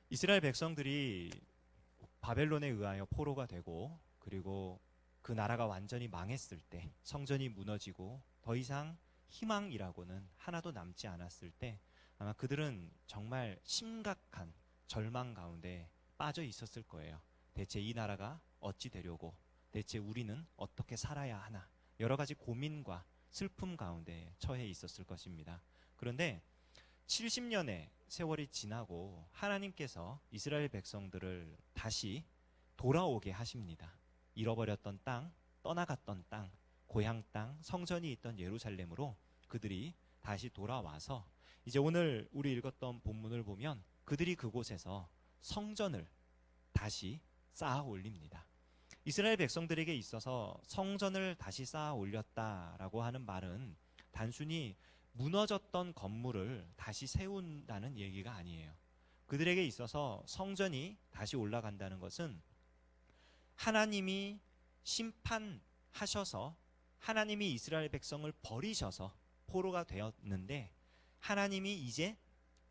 이스라엘 백성들이 바벨론에 의하여 포로가 되고, 그리고 그 나라가 완전히 망했을 때, 성전이 무너지고 더 이상 희망이라고는 하나도 남지 않았을 때, 아마 그들은 정말 심각한 절망 가운데 빠져 있었을 거예요. 대체 이 나라가 어찌 되려고, 대체 우리는 어떻게 살아야 하나, 여러 가지 고민과 슬픔 가운데 처해 있었을 것입니다. 그런데 70년의 세월이 지나고 하나님께서 이스라엘 백성들을 다시 돌아오게 하십니다. 잃어버렸던 땅, 떠나갔던 땅, 고향 땅, 성전이 있던 예루살렘으로 그들이 다시 돌아와서, 이제 오늘 우리 읽었던 본문을 보면 그들이 그곳에서 성전을 다시 쌓아 올립니다. 이스라엘 백성들에게 있어서 성전을 다시 쌓아 올렸다라고 하는 말은 단순히 무너졌던 건물을 다시 세운다는 얘기가 아니에요. 그들에게 있어서 성전이 다시 올라간다는 것은 하나님이 심판하셔서, 하나님이 이스라엘 백성을 버리셔서 포로가 되었는데, 하나님이 이제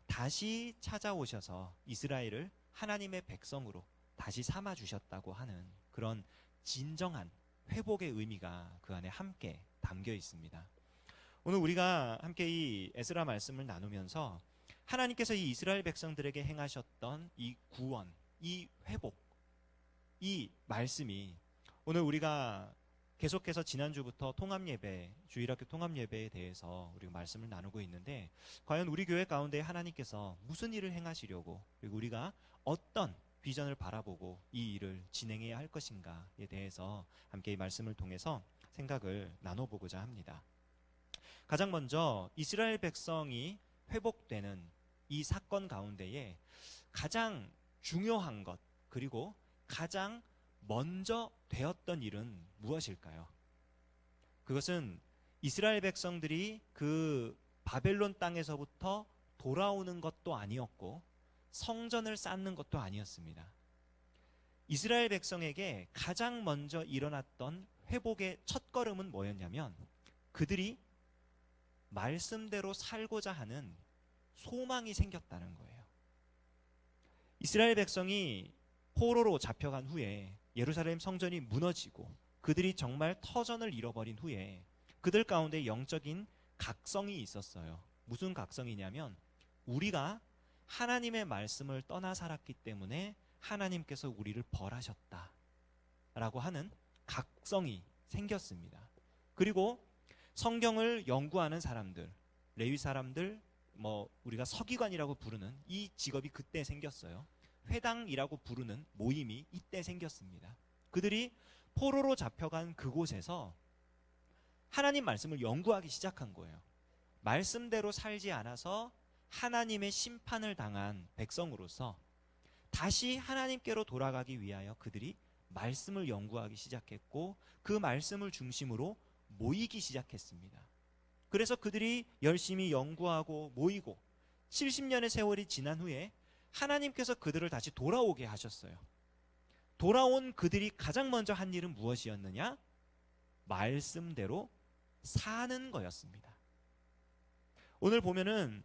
다시 찾아오셔서 이스라엘을 하나님의 백성으로 다시 삼아 주셨다고 하는 그런 진정한 회복의 의미가 그 안에 함께 담겨 있습니다. 오늘 우리가 함께 이 에스라 말씀을 나누면서 하나님께서 이 이스라엘 백성들에게 행하셨던 이 구원, 이 회복, 이 말씀이 오늘 우리가 계속해서 지난주부터 통합예배, 주일학교 통합예배에 대해서 우리가 말씀을 나누고 있는데, 과연 우리 교회 가운데 하나님께서 무슨 일을 행하시려고, 그리고 우리가 어떤 비전을 바라보고 이 일을 진행해야 할 것인가에 대해서 함께 이 말씀을 통해서 생각을 나눠보고자 합니다. 가장 먼저 이스라엘 백성이 회복되는 이 사건 가운데에 가장 중요한 것, 그리고 가장 먼저 되었던 일은 무엇일까요? 그것은 이스라엘 백성들이 그 바벨론 땅에서부터 돌아오는 것도 아니었고 성전을 쌓는 것도 아니었습니다. 이스라엘 백성에게 가장 먼저 일어났던 회복의 첫걸음은 뭐였냐면, 그들이 말씀대로 살고자 하는 소망이 생겼다는 거예요. 이스라엘 백성이 포로로 잡혀간 후에 예루살렘 성전이 무너지고 그들이 정말 터전을 잃어버린 후에 그들 가운데 영적인 각성이 있었어요. 무슨 각성이냐면, 우리가 하나님의 말씀을 떠나 살았기 때문에 하나님께서 우리를 벌하셨다 라고 하는 각성이 생겼습니다. 그리고 성경을 연구하는 사람들, 레위 사람들, 우리가 서기관이라고 부르는 이 직업이 그때 생겼어요. 회당이라고 부르는 모임이 이때 생겼습니다. 그들이 포로로 잡혀간 그곳에서 하나님 말씀을 연구하기 시작한 거예요. 말씀대로 살지 않아서 하나님의 심판을 당한 백성으로서 다시 하나님께로 돌아가기 위하여 그들이 말씀을 연구하기 시작했고, 그 말씀을 중심으로 모이기 시작했습니다. 그래서 그들이 열심히 연구하고 모이고 70년의 세월이 지난 후에 하나님께서 그들을 다시 돌아오게 하셨어요. 돌아온 그들이 가장 먼저 한 일은 무엇이었느냐? 말씀대로 사는 거였습니다. 오늘 보면은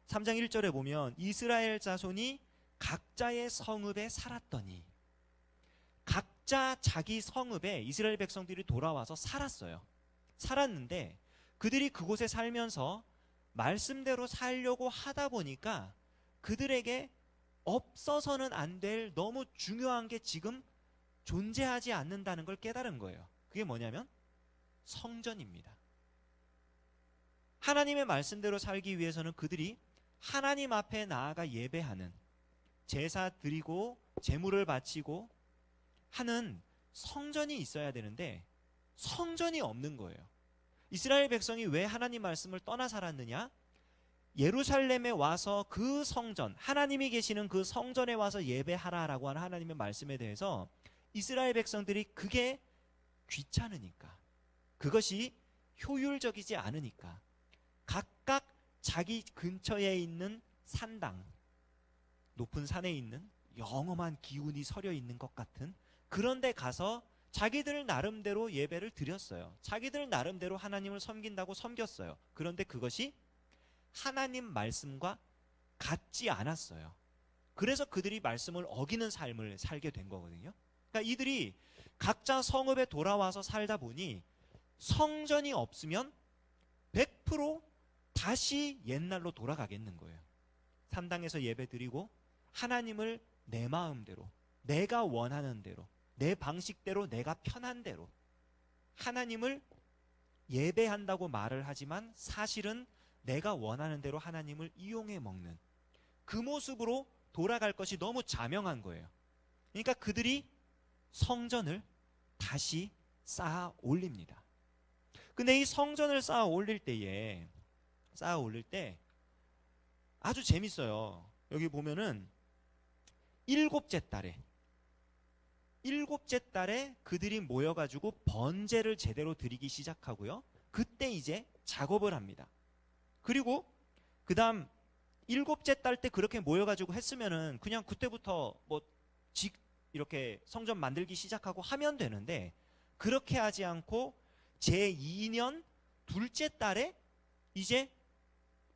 3장 1절에 보면 이스라엘 자손이 각자의 성읍에 살았더니, 각자 자기 성읍에 이스라엘 백성들이 돌아와서 살았어요. 살았는데 그들이 그곳에 살면서 말씀대로 살려고 하다 보니까 그들에게 없어서는 안 될 너무 중요한 게 지금 존재하지 않는다는 걸 깨달은 거예요. 그게 뭐냐면 성전입니다. 하나님의 말씀대로 살기 위해서는 그들이 하나님 앞에 나아가 예배하는, 제사 드리고 제물을 바치고 하는 성전이 있어야 되는데 성전이 없는 거예요. 이스라엘 백성이 왜 하나님 말씀을 떠나 살았느냐? 예루살렘에 와서 그 성전, 하나님이 계시는 그 성전에 와서 예배하라라고 하는 하나님의 말씀에 대해서 이스라엘 백성들이 그게 귀찮으니까, 그것이 효율적이지 않으니까 각각 자기 근처에 있는 산당, 높은 산에 있는 영험한 기운이 서려 있는 것 같은 그런 데 가서 자기들 나름대로 예배를 드렸어요. 자기들 나름대로 하나님을 섬긴다고 섬겼어요. 그런데 그것이 하나님 말씀과 같지 않았어요. 그래서 그들이 말씀을 어기는 삶을 살게 된 거거든요. 그러니까 이들이 각자 성읍에 돌아와서 살다 보니 성전이 없으면 100% 다시 옛날로 돌아가겠는 거예요. 산당에서 예배 드리고 하나님을 내 마음대로, 내가 원하는 대로, 내 방식대로, 내가 편한 대로 하나님을 예배한다고 말을 하지만 사실은 내가 원하는 대로 하나님을 이용해 먹는 그 모습으로 돌아갈 것이 너무 자명한 거예요. 그러니까 그들이 성전을 다시 쌓아 올립니다. 근데 이 성전을 쌓아 올릴 때 아주 재밌어요. 여기 보면은 일곱째 달에 그들이 모여가지고 번제를 제대로 드리기 시작하고요. 그때 이제 작업을 합니다. 그리고 그 다음 일곱째 달 때 그렇게 모여가지고 했으면은 그냥 그때부터 이렇게 성전 만들기 시작하고 하면 되는데, 그렇게 하지 않고 제2년 둘째 달에 이제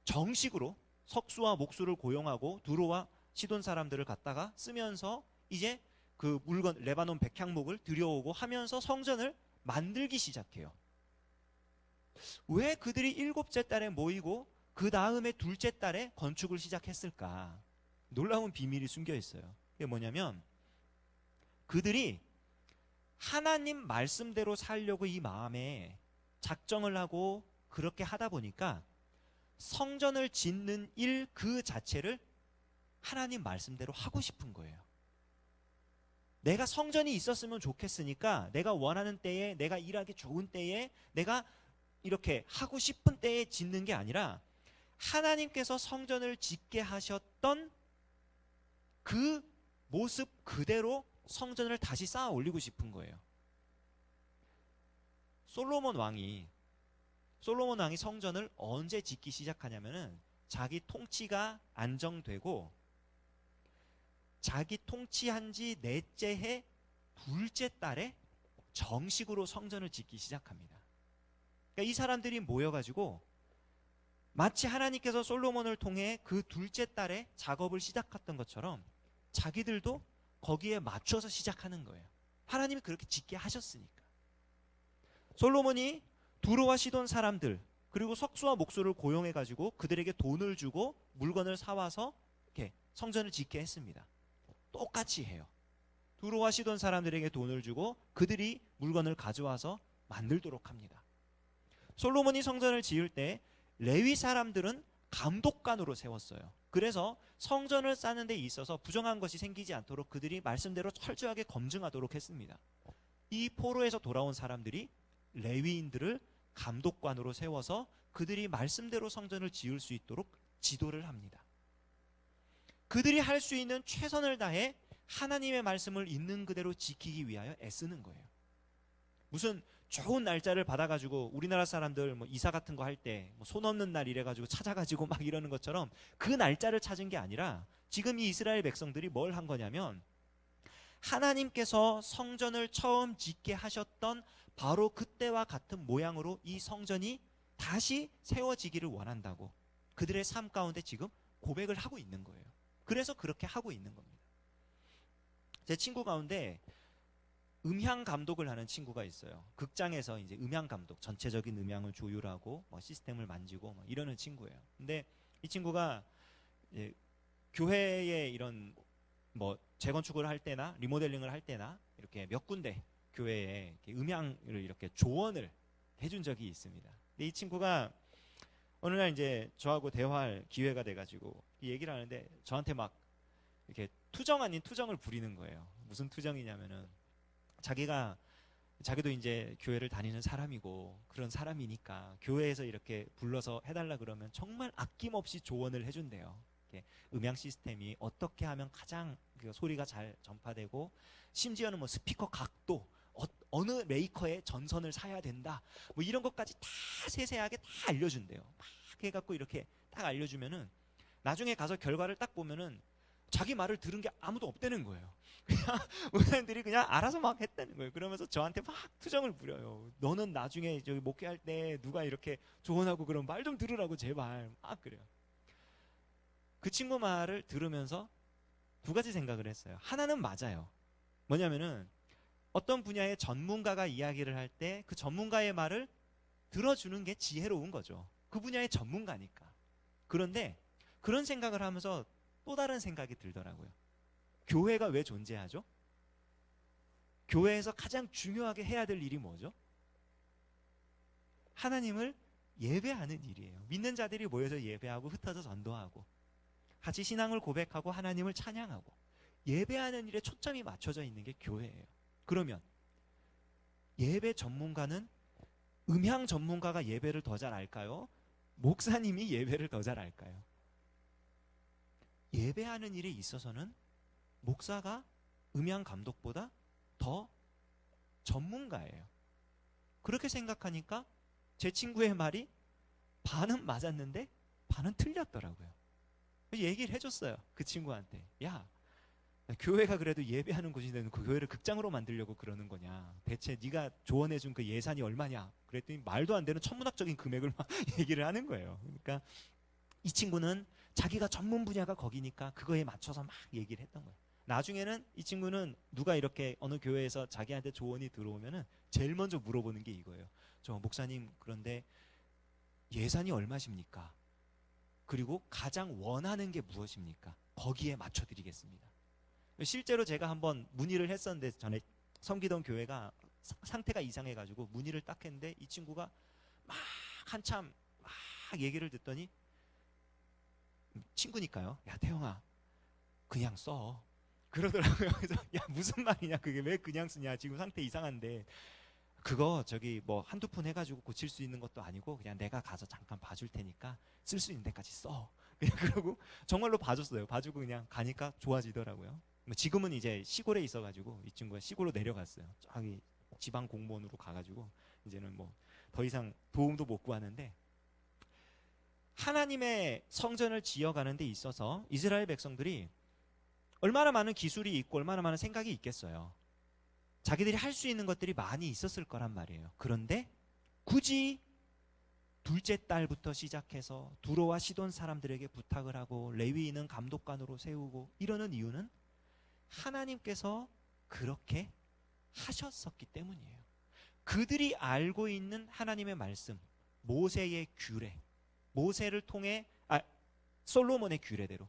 정식으로 석수와 목수를 고용하고 두로와 시돈 사람들을 갖다가 쓰면서 이제 그 물건 레바논 백향목을 들여오고 하면서 성전을 만들기 시작해요. 왜 그들이 일곱째 달에 모이고 그 다음에 둘째 달에 건축을 시작했을까? 놀라운 비밀이 숨겨 있어요. 그게 뭐냐면 그들이 하나님 말씀대로 살려고 이 마음에 작정을 하고 그렇게 하다 보니까 성전을 짓는 일 그 자체를 하나님 말씀대로 하고 싶은 거예요. 내가 성전이 있었으면 좋겠으니까 내가 원하는 때에, 내가 일하기 좋은 때에, 내가 이렇게 하고 싶은 때에 짓는 게 아니라 하나님께서 성전을 짓게 하셨던 그 모습 그대로 성전을 다시 쌓아 올리고 싶은 거예요. 솔로몬 왕이 성전을 언제 짓기 시작하냐면은 자기 통치가 안정되고 자기 통치한 지 넷째 해 둘째 달에 정식으로 성전을 짓기 시작합니다. 그러니까 이 사람들이 모여가지고 마치 하나님께서 솔로몬을 통해 그 둘째 달에 작업을 시작했던 것처럼 자기들도 거기에 맞춰서 시작하는 거예요. 하나님이 그렇게 짓게 하셨으니까. 솔로몬이 두로와 시돈 사람들 그리고 석수와 목수를 고용해가지고 그들에게 돈을 주고 물건을 사와서 이렇게 성전을 짓게 했습니다. 똑같이 해요. 두로와 시돈 사람들에게 돈을 주고 그들이 물건을 가져와서 만들도록 합니다. 솔로몬이 성전을 지을 때 레위 사람들은 감독관으로 세웠어요. 그래서 성전을 쌓는 데 있어서 부정한 것이 생기지 않도록 그들이 말씀대로 철저하게 검증하도록 했습니다. 이 포로에서 돌아온 사람들이 레위인들을 감독관으로 세워서 그들이 말씀대로 성전을 지을 수 있도록 지도를 합니다. 그들이 할 수 있는 최선을 다해 하나님의 말씀을 있는 그대로 지키기 위하여 애쓰는 거예요. 무슨 좋은 날짜를 받아가지고 우리나라 사람들 이사 같은 거 할 때 손 없는 날 이래가지고 찾아가지고 막 이러는 것처럼 그 날짜를 찾은 게 아니라 지금 이 이스라엘 백성들이 뭘 한 거냐면 하나님께서 성전을 처음 짓게 하셨던 바로 그때와 같은 모양으로 이 성전이 다시 세워지기를 원한다고 그들의 삶 가운데 지금 고백을 하고 있는 거예요. 그래서 그렇게 하고 있는 겁니다. 제 친구 가운데 음향 감독을 하는 친구가 있어요. 극장에서 이제 음향 감독, 전체적인 음향을 조율하고 시스템을 만지고 이러는 친구예요. 근데 이 친구가 이제 교회에 이런 재건축을 할 때나 리모델링을 할 때나 이렇게 몇 군데 교회에 이렇게 음향을 이렇게 조언을 해준 적이 있습니다. 근데 이 친구가 어느 날 이제 저하고 대화할 기회가 돼가지고 이 얘기를 하는데 저한테 막 이렇게 투정 아닌 투정을 부리는 거예요. 무슨 투정이냐면은 자기도 이제 교회를 다니는 사람이고 그런 사람이니까 교회에서 이렇게 불러서 해달라 그러면 정말 아낌없이 조언을 해준대요. 음향 시스템이 어떻게 하면 가장 그 소리가 잘 전파되고 심지어는 스피커 각도 어느 메이커의 전선을 사야 된다 이런 것까지 다 세세하게 다 알려준대요. 막 해갖고 이렇게 딱 알려주면은 나중에 가서 결과를 딱 보면은 자기 말을 들은 게 아무도 없다는 거예요. 그냥 목사님들이 그냥 알아서 막 했다는 거예요. 그러면서 저한테 막 투정을 부려요. 너는 나중에 저기 목회할 때 누가 이렇게 조언하고 그러면 말 좀 들으라고 제발 막 그래요. 그 친구 말을 들으면서 두 가지 생각을 했어요. 하나는 맞아요. 뭐냐면은 어떤 분야의 전문가가 이야기를 할 때 그 전문가의 말을 들어주는 게 지혜로운 거죠. 그 분야의 전문가니까. 그런데 그런 생각을 하면서 또 다른 생각이 들더라고요. 교회가 왜 존재하죠? 교회에서 가장 중요하게 해야 될 일이 뭐죠? 하나님을 예배하는 일이에요. 믿는 자들이 모여서 예배하고 흩어져 전도하고 같이 신앙을 고백하고 하나님을 찬양하고 예배하는 일에 초점이 맞춰져 있는 게 교회예요. 그러면 예배 전문가는 음향 전문가가 예배를 더 잘 알까요? 목사님이 예배를 더 잘 알까요? 예배하는 일에 있어서는 목사가 음향 감독보다 더 전문가예요. 그렇게 생각하니까 제 친구의 말이 반은 맞았는데 반은 틀렸더라고요. 얘기를 해줬어요. 그 친구한테. 야, 교회가 그래도 예배하는 곳인데 그 교회를 극장으로 만들려고 그러는 거냐? 대체 네가 조언해준 그 예산이 얼마냐? 그랬더니 말도 안 되는 천문학적인 금액을 막 얘기를 하는 거예요. 그러니까 이 친구는 자기가 전문 분야가 거기니까 그거에 맞춰서 막 얘기를 했던 거예요. 나중에는 이 친구는 누가 이렇게 어느 교회에서 자기한테 조언이 들어오면은 제일 먼저 물어보는 게 이거예요. 저 목사님, 그런데 예산이 얼마십니까? 그리고 가장 원하는 게 무엇입니까? 거기에 맞춰드리겠습니다. 실제로 제가 한번 문의를 했었는데, 전에 섬기던 교회가 상태가 이상해가지고 문의를 딱 했는데 이 친구가 막 한참 막 얘기를 듣더니, 친구니까요. 야, 태영아, 그냥 써. 그러더라고요. 그래서 야, 무슨 말이냐, 그게 왜 그냥 쓰냐, 지금 상태 이상한데. 그거 저기 뭐 한두 푼 해가지고 고칠 수 있는 것도 아니고 그냥 내가 가서 잠깐 봐줄 테니까 쓸 수 있는 데까지 써. 그냥 그러고 정말로 봐줬어요. 봐주고 그냥 가니까 좋아지더라고요. 지금은 이제 시골에 있어가지고 이 친구가 시골로 내려갔어요. 저기 지방 공무원으로 가가지고 이제는 뭐 더 이상 도움도 못 구하는데, 하나님의 성전을 지어가는 데 있어서 이스라엘 백성들이 얼마나 많은 기술이 있고 얼마나 많은 생각이 있겠어요. 자기들이 할 수 있는 것들이 많이 있었을 거란 말이에요. 그런데 굳이 둘째 딸부터 시작해서 두로와 시돈 사람들에게 부탁을 하고 레위인은 감독관으로 세우고 이러는 이유는 하나님께서 그렇게 하셨었기 때문이에요. 그들이 알고 있는 하나님의 말씀, 모세의 규례, 모세를 통해 솔로몬의 규례대로,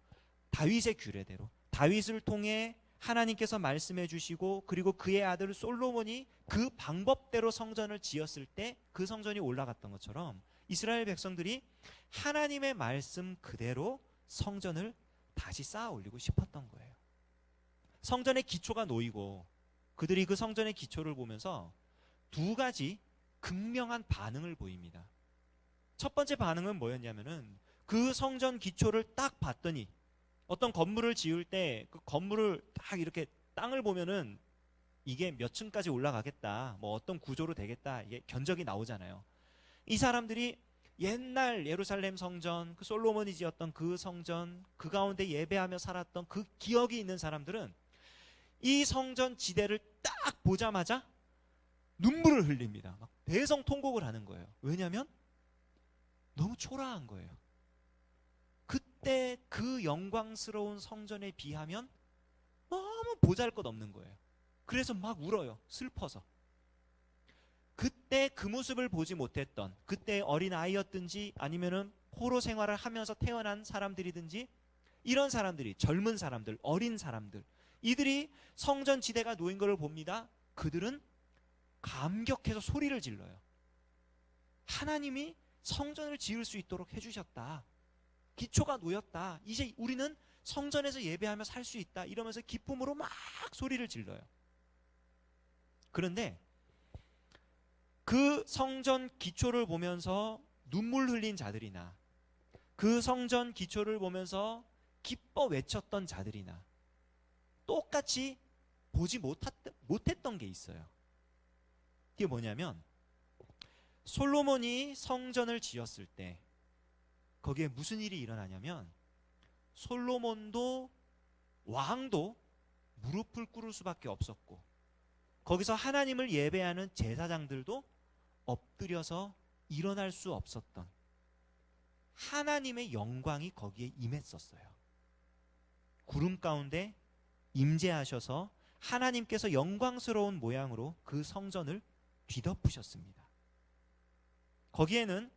다윗의 규례대로, 다윗을 통해 하나님께서 말씀해 주시고, 그리고 그의 아들 솔로몬이 그 방법대로 성전을 지었을 때 그 성전이 올라갔던 것처럼 이스라엘 백성들이 하나님의 말씀 그대로 성전을 다시 쌓아 올리고 싶었던 거예요. 성전의 기초가 놓이고 그들이 그 성전의 기초를 보면서 두 가지 극명한 반응을 보입니다. 첫 번째 반응은 뭐였냐면은, 그 성전 기초를 딱 봤더니 어떤 건물을 지을 때 그 건물을 딱 이렇게 땅을 보면은 이게 몇 층까지 올라가겠다, 뭐 어떤 구조로 되겠다, 이게 견적이 나오잖아요. 이 사람들이 옛날 예루살렘 성전, 그 솔로몬이 지었던 그 성전, 그 가운데 예배하며 살았던 그 기억이 있는 사람들은 이 성전 지대를 딱 보자마자 눈물을 흘립니다. 막 대성통곡을 하는 거예요. 왜냐하면 너무 초라한 거예요. 그때 그 영광스러운 성전에 비하면 너무 보잘것없는 거예요. 그래서 막 울어요. 슬퍼서. 그때 그 모습을 보지 못했던, 그때 어린아이였든지 아니면은 포로 생활을 하면서 태어난 사람들이든지, 이런 사람들이, 젊은 사람들, 어린 사람들, 이들이 성전 지대가 놓인 것을 봅니다. 그들은 감격해서 소리를 질러요. 하나님이 성전을 지을 수 있도록 해주셨다. 기초가 놓였다. 이제 우리는 성전에서 예배하며 살 수 있다. 이러면서 기쁨으로 막 소리를 질러요. 그런데 그 성전 기초를 보면서 눈물 흘린 자들이나, 그 성전 기초를 보면서 기뻐 외쳤던 자들이나 똑같이 보지 못했던 게 있어요. 그게 뭐냐면, 솔로몬이 성전을 지었을 때 거기에 무슨 일이 일어나냐면, 솔로몬도 왕도 무릎을 꿇을 수밖에 없었고, 거기서 하나님을 예배하는 제사장들도 엎드려서 일어날 수 없었던 하나님의 영광이 거기에 임했었어요. 구름 가운데 임재하셔서 하나님께서 영광스러운 모양으로 그 성전을 뒤덮으셨습니다. 거기에는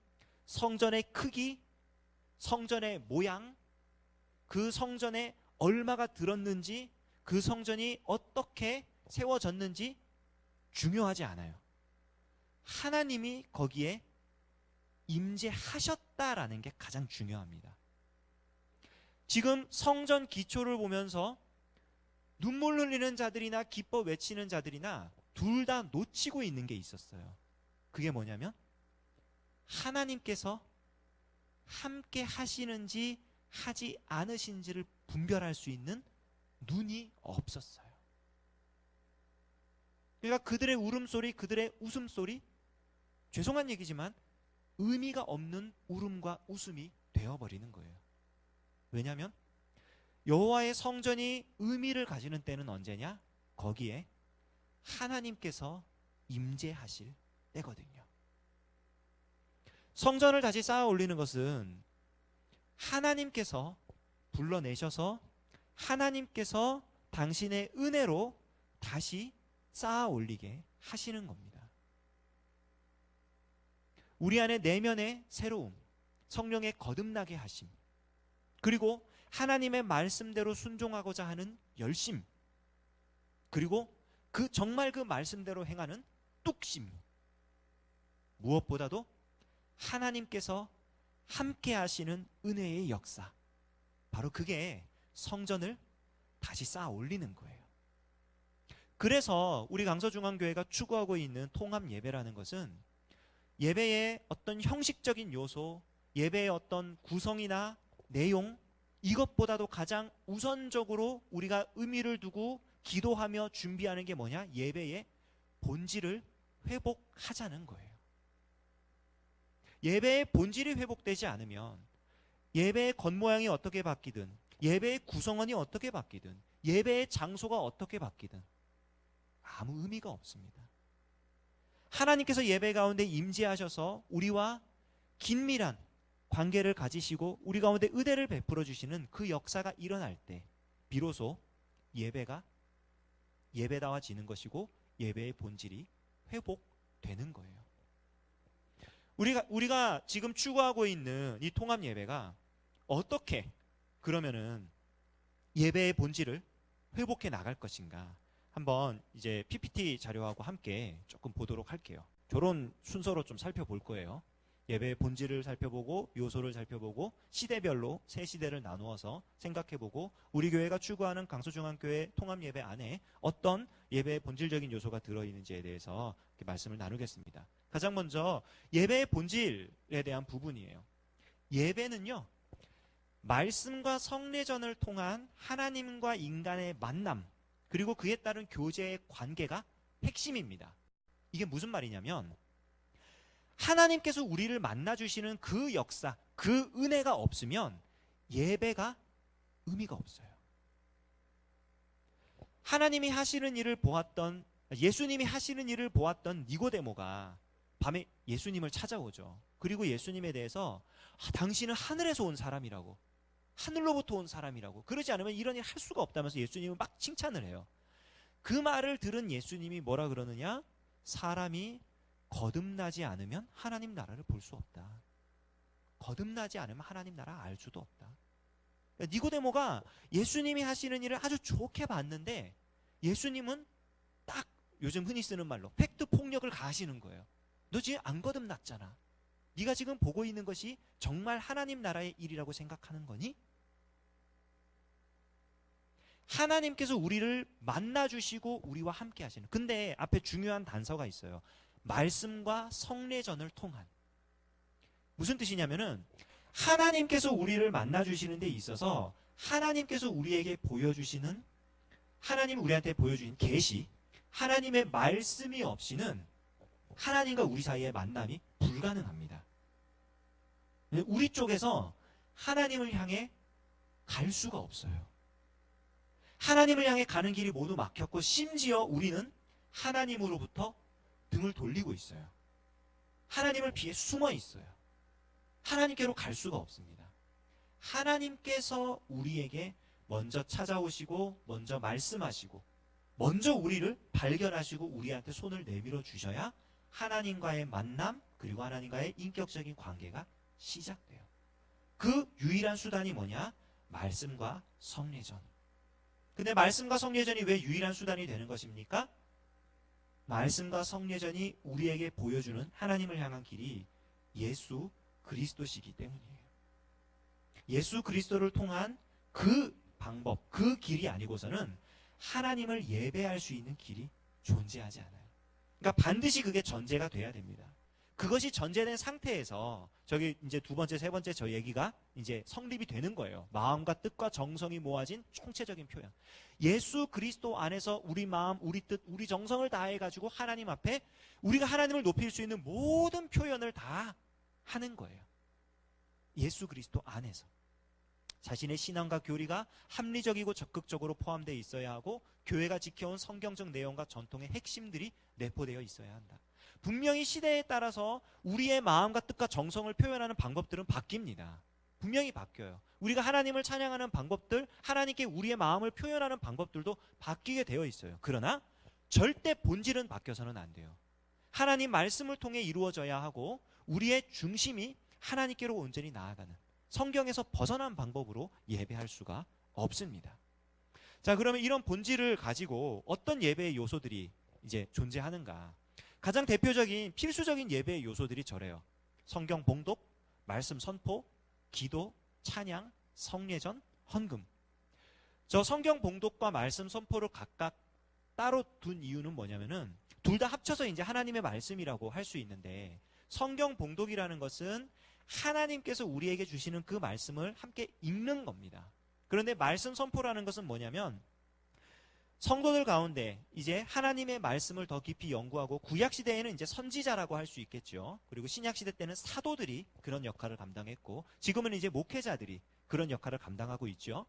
성전의 크기, 성전의 모양, 그 성전에 얼마가 들었는지, 그 성전이 어떻게 세워졌는지 중요하지 않아요. 하나님이 거기에 임재하셨다라는 게 가장 중요합니다. 지금 성전 기초를 보면서 눈물 흘리는 자들이나 기뻐 외치는 자들이나 둘 다 놓치고 있는 게 있었어요. 그게 뭐냐면 하나님께서 함께 하시는지 하지 않으신지를 분별할 수 있는 눈이 없었어요. 그러니까 그들의 울음소리, 그들의 웃음소리, 죄송한 얘기지만 의미가 없는 울음과 웃음이 되어버리는 거예요. 왜냐하면 여호와의 성전이 의미를 가지는 때는 언제냐? 거기에 하나님께서 임재하실 때거든요. 성전을 다시 쌓아 올리는 것은 하나님께서 불러내셔서 하나님께서 당신의 은혜로 다시 쌓아 올리게 하시는 겁니다. 우리 안에 내면의 새로움, 성령의 거듭나게 하심, 그리고 하나님의 말씀대로 순종하고자 하는 열심, 그리고 정말 그 말씀대로 행하는 뚝심, 무엇보다도 하나님께서 함께 하시는 은혜의 역사, 바로 그게 성전을 다시 쌓아 올리는 거예요. 그래서 우리 강서중앙교회가 추구하고 있는 통합 예배라는 것은 예배의 어떤 형식적인 요소, 예배의 어떤 구성이나 내용, 이것보다도 가장 우선적으로 우리가 의미를 두고 기도하며 준비하는 게 뭐냐? 예배의 본질을 회복하자는 거예요. 예배의 본질이 회복되지 않으면 예배의 겉모양이 어떻게 바뀌든, 예배의 구성원이 어떻게 바뀌든, 예배의 장소가 어떻게 바뀌든 아무 의미가 없습니다. 하나님께서 예배 가운데 임재하셔서 우리와 긴밀한 관계를 가지시고 우리 가운데 은혜를 베풀어 주시는 그 역사가 일어날 때 비로소 예배가 예배다워지는 것이고 예배의 본질이 회복되는 거예요. 우리가 지금 추구하고 있는 이 통합 예배가 어떻게 그러면은 예배의 본질을 회복해 나갈 것인가? 한번 이제 PPT 자료하고 함께 조금 보도록 할게요. 저런 순서로 좀 살펴볼 거예요. 예배의 본질을 살펴보고 요소를 살펴보고 시대별로 세 시대를 나누어서 생각해보고 우리 교회가 추구하는 강서중앙교회 통합예배 안에 어떤 예배의 본질적인 요소가 들어있는지에 대해서 말씀을 나누겠습니다. 가장 먼저 예배의 본질에 대한 부분이에요. 예배는요, 말씀과 성례전을 통한 하나님과 인간의 만남, 그리고 그에 따른 교제의 관계가 핵심입니다. 이게 무슨 말이냐면 하나님께서 우리를 만나주시는 그 역사, 그 은혜가 없으면 예배가 의미가 없어요. 하나님이 하시는 일을 보았던, 예수님이 하시는 일을 보았던 니고데모가 밤에 예수님을 찾아오죠. 그리고 예수님에 대해서 당신은 하늘에서 온 사람이라고, 하늘로부터 온 사람이라고, 그러지 않으면 이런 일 할 수가 없다면서 예수님을 막 칭찬을 해요. 그 말을 들은 예수님이 뭐라 그러느냐? 사람이 거듭나지 않으면 하나님 나라를 볼 수 없다. 거듭나지 않으면 하나님 나라 알 수도 없다. 니고데모가 예수님이 하시는 일을 아주 좋게 봤는데 예수님은 딱 요즘 흔히 쓰는 말로 팩트 폭력을 가하시는 거예요. 너 지금 안 거듭났잖아. 네가 지금 보고 있는 것이 정말 하나님 나라의 일이라고 생각하는 거니? 하나님께서 우리를 만나주시고 우리와 함께 하시는, 근데 앞에 중요한 단서가 있어요. 말씀과 성례전을 통한. 무슨 뜻이냐면은 하나님께서 우리를 만나주시는 데 있어서 하나님께서 우리에게 보여주시는, 하나님 우리한테 보여주신 계시, 하나님의 말씀이 없이는 하나님과 우리 사이의 만남이 불가능합니다. 우리 쪽에서 하나님을 향해 갈 수가 없어요. 하나님을 향해 가는 길이 모두 막혔고 심지어 우리는 하나님으로부터 등을 돌리고 있어요. 하나님을 피해 숨어 있어요. 하나님께로 갈 수가 없습니다. 하나님께서 우리에게 먼저 찾아오시고 먼저 말씀하시고 먼저 우리를 발견하시고 우리한테 손을 내밀어 주셔야 하나님과의 만남 그리고 하나님과의 인격적인 관계가 시작돼요. 그 유일한 수단이 뭐냐? 말씀과 성례전. 근데 말씀과 성례전이 왜 유일한 수단이 되는 것입니까? 말씀과 성례전이 우리에게 보여주는 하나님을 향한 길이 예수 그리스도시기 때문이에요. 예수 그리스도를 통한 그 방법, 그 길이 아니고서는 하나님을 예배할 수 있는 길이 존재하지 않아요. 그러니까 반드시 그게 전제가 돼야 됩니다. 그것이 전제된 상태에서 저기 이제 두 번째, 세 번째 저 얘기가 이제 성립이 되는 거예요. 마음과 뜻과 정성이 모아진 총체적인 표현. 예수 그리스도 안에서 우리 마음, 우리 뜻, 우리 정성을 다해가지고 하나님 앞에 우리가 하나님을 높일 수 있는 모든 표현을 다 하는 거예요. 예수 그리스도 안에서. 자신의 신앙과 교리가 합리적이고 적극적으로 포함되어 있어야 하고 교회가 지켜온 성경적 내용과 전통의 핵심들이 내포되어 있어야 한다. 분명히 시대에 따라서 우리의 마음과 뜻과 정성을 표현하는 방법들은 바뀝니다. 분명히 바뀌어요. 우리가 하나님을 찬양하는 방법들, 하나님께 우리의 마음을 표현하는 방법들도 바뀌게 되어 있어요. 그러나 절대 본질은 바뀌어서는 안 돼요. 하나님 말씀을 통해 이루어져야 하고 우리의 중심이 하나님께로 온전히 나아가는 성경에서 벗어난 방법으로 예배할 수가 없습니다. 자, 그러면 이런 본질을 가지고 어떤 예배의 요소들이 이제 존재하는가? 가장 대표적인 필수적인 예배의 요소들이 저래요. 성경 봉독, 말씀 선포, 기도, 찬양, 성례전, 헌금. 저 성경 봉독과 말씀 선포를 각각 따로 둔 이유는 뭐냐면은 둘 다 합쳐서 이제 하나님의 말씀이라고 할 수 있는데 성경 봉독이라는 것은 하나님께서 우리에게 주시는 그 말씀을 함께 읽는 겁니다. 그런데 말씀 선포라는 것은 뭐냐면 성도들 가운데 이제 하나님의 말씀을 더 깊이 연구하고 구약 시대에는 이제 선지자라고 할 수 있겠죠. 그리고 신약 시대 때는 사도들이 그런 역할을 감당했고 지금은 이제 목회자들이 그런 역할을 감당하고 있죠.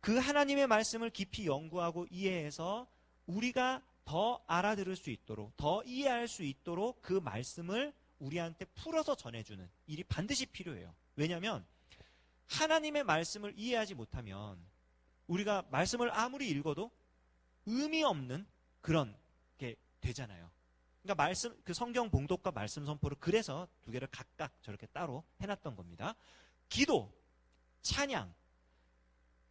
그 하나님의 말씀을 깊이 연구하고 이해해서 우리가 더 알아들을 수 있도록 더 이해할 수 있도록 그 말씀을 우리한테 풀어서 전해주는 일이 반드시 필요해요. 왜냐하면 하나님의 말씀을 이해하지 못하면 우리가 말씀을 아무리 읽어도 의미 없는 그런 게 되잖아요. 그러니까 말씀, 그 성경 봉독과 말씀 선포를 그래서 두 개를 각각 저렇게 따로 해놨던 겁니다. 기도, 찬양.